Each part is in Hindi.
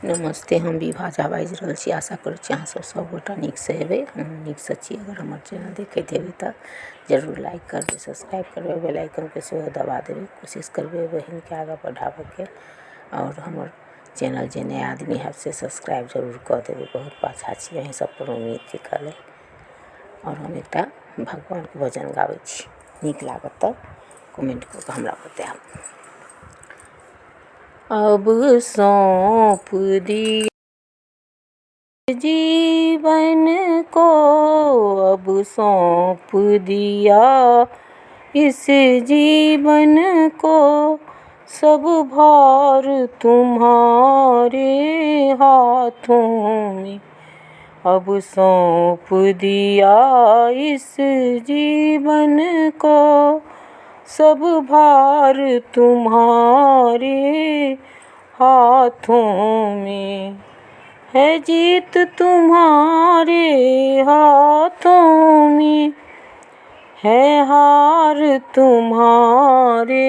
नमस्ते, हम विभा बाजि रहल छी। आशा करै छी अहाँ सब गोटा नीकसँ हेबै। हम नीकसँ छी। अगर हमर चैनल देखैत हेबै तऽ जरूर लाइक करबै, सब्सक्राइब करबै, बेल आइकनके सेहो दबा देबै। कोशिश करबै बहिनके आगाँ बढ़ाबैके। आओर हमर चैनल जे नया आदमी हैब से सब्सक्राइब जरूर कऽ देबै। बहुत पाछा छी अहीं सब पर उम्मीद टिकल अइ। आओर हम एकटा भगवानके भजन गाबै छी, नीक लागत तऽ कमेंट कऽ कऽ हमरा बतायब। अब सौंप दिया जीवन को, अब सौंप दिया इस जीवन को, सब भार तुम्हारे हाथों में। अब सौंप दिया इस जीवन को, सब भार तुम्हारे हाथों में। है जीत तुम्हारे हाथों में, है हार तुम्हारे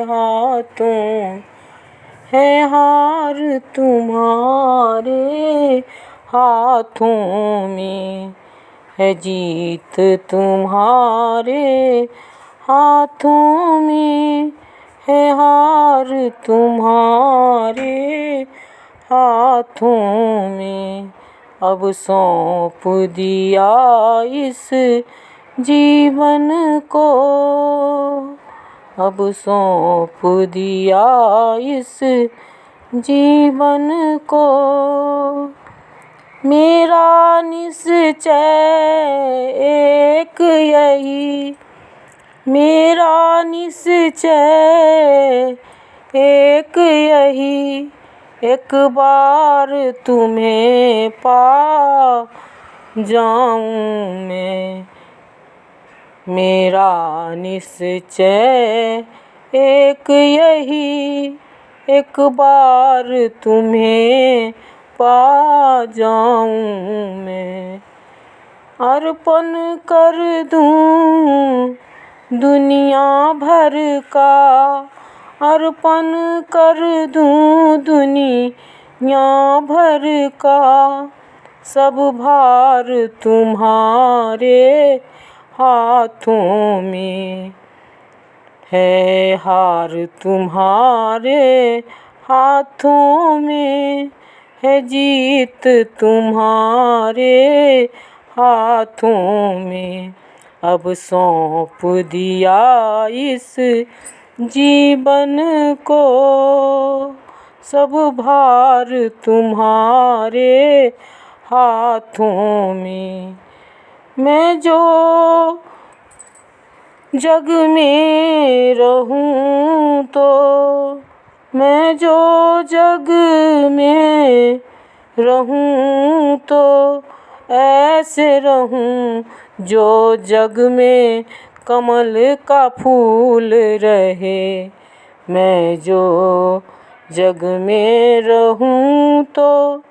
हाथों, है हार तुम्हारे हाथों में, है जीत तुम्हारे हाथों में, है हार तुम्हारे हाथों में। अब सौंप दिया इस जीवन को, अब सौंप दिया इस जीवन को। मेरा निश्चय एक यही, मेरा निश्चय एक यही, एक बार तुम्हें पा जाऊं मैं। मेरा निश्चय एक यही, एक बार तुम्हें पा जाऊं मैं। अर्पण कर दूं दुनिया भर का, अर्पण कर दूं दुनिया भर का, सब भार तुम्हारे हाथों में। है हार तुम्हारे हाथों में, है जीत तुम्हारे हाथों में। अब सौंप दिया इस जीवन को, सब भार तुम्हारे हाथों में। मैं जो जग में रहूं तो, मैं जो जग में रहूं तो, ऐसे रहूं जो जग में कमल का फूल रहे। मैं जो जग में रहूं तो,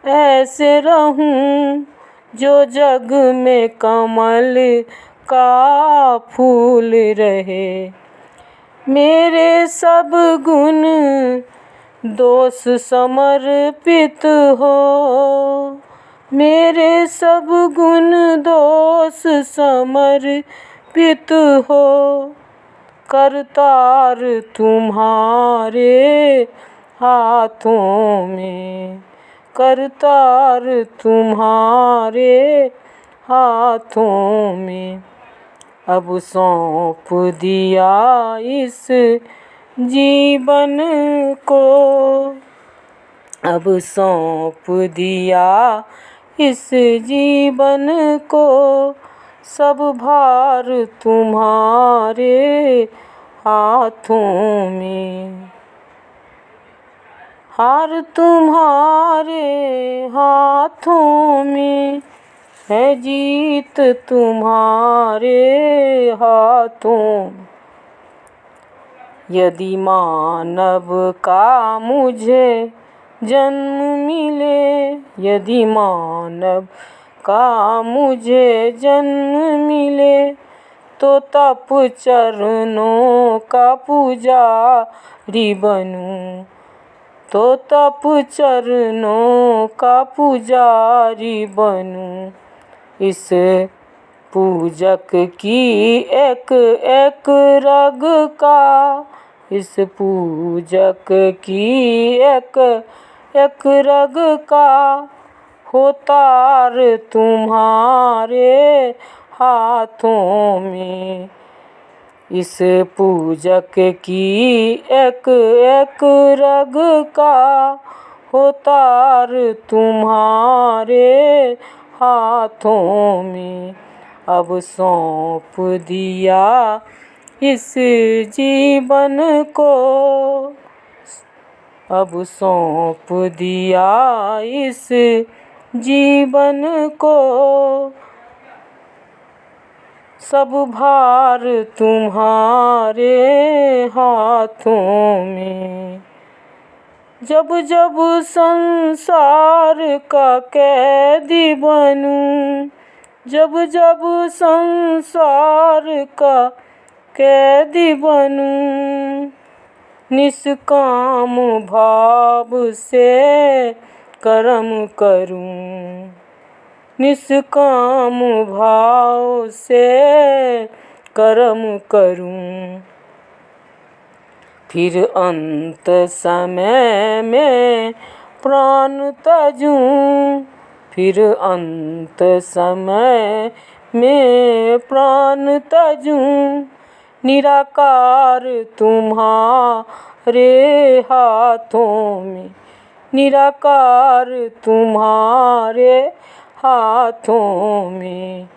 ऐसे रहूं जो जग में कमल का फूल रहे। मेरे सब गुण दोष समर्पित हो, मेरे सब गुण दोष समर्पित हो। करतार तुम्हारे हाथों में, करतार तुम्हारे हाथों में। अब सौंप दिया इस जीवन को, अब सौंप दिया इस जीवन को, सब भार तुम्हारे हाथों में। हार तुम्हारे हाथों में, है जीत तुम्हारे हाथों। यदि मानव का मुझे जन्म मिले, यदि मानव का मुझे जन्म मिले, तो तप चरणों का पुजारी बनूं, तो तप चरणों का पुजारी बनूं। इस पूजक की एक एक रग का, इस पूजक की एक एक रग का हो तार तुम्हारे हाथों में। इस पूजक की एक एक रग का हो तार तुम्हारे हाथों में। अब सौंप दिया इस जीवन को, अब सौंप दिया इस जीवन को। सब भार तुम्हारे हाथों में। जब जब संसार का कैदी बनूं, जब जब संसार का कैदी बनूं, निष्काम भाव से कर्म करूं, निष्काम भाव से कर्म करूं। फिर अंत समय में प्राण त्याजूं, फिर अंत समय में प्राण त्याजूं। निराकार तुम्हारे हाथों में, निराकार तुम्हारे हाथों में।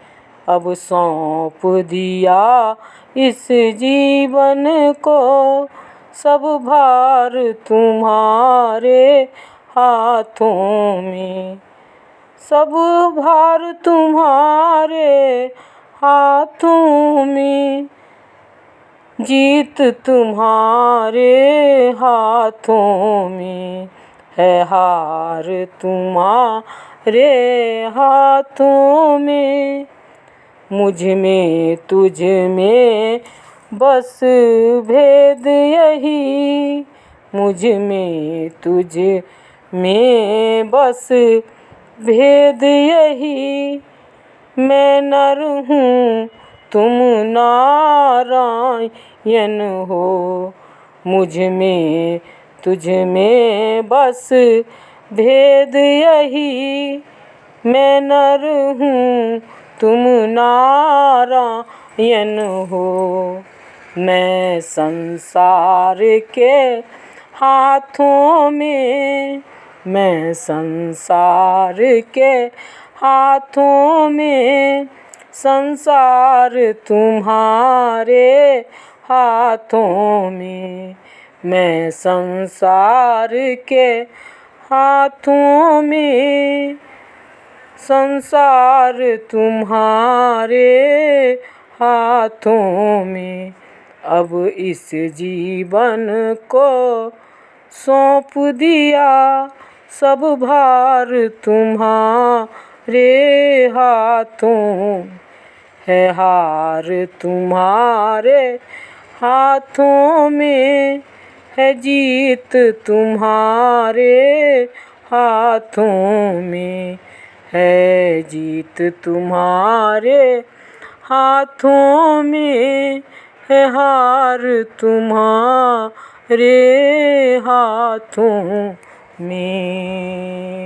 अब सौंप दिया इस जीवन को, सब भार तुम्हारे हाथों में। सब भार तुम्हारे हाथों में। जीत तुम्हारे हाथों में है, हार तुम्हारे हाथों में। मुझ में तुझ में बस भेद यही, मुझ में तुझ में बस भेद यही। मैं नर हूँ तुम नारायण हो, मुझ में तुझ में बस भेद यही। मैं नर हूँ तुम नारायण हो। मैं संसार के हाथों में, मैं संसार के हाथों में। संसार तुम्हारे हाथों में, मैं संसार के हाथों में। संसार तुम्हारे हाथों में। अब इस जीवन को सौंप दिया, सब भार तुम्हारे हाथों है, हार तुम्हारे हाथों में है। जीत तुम्हारे हाथों में है, जीत तुम्हारे हाथों में है, हार तुम्हारे हाथों में।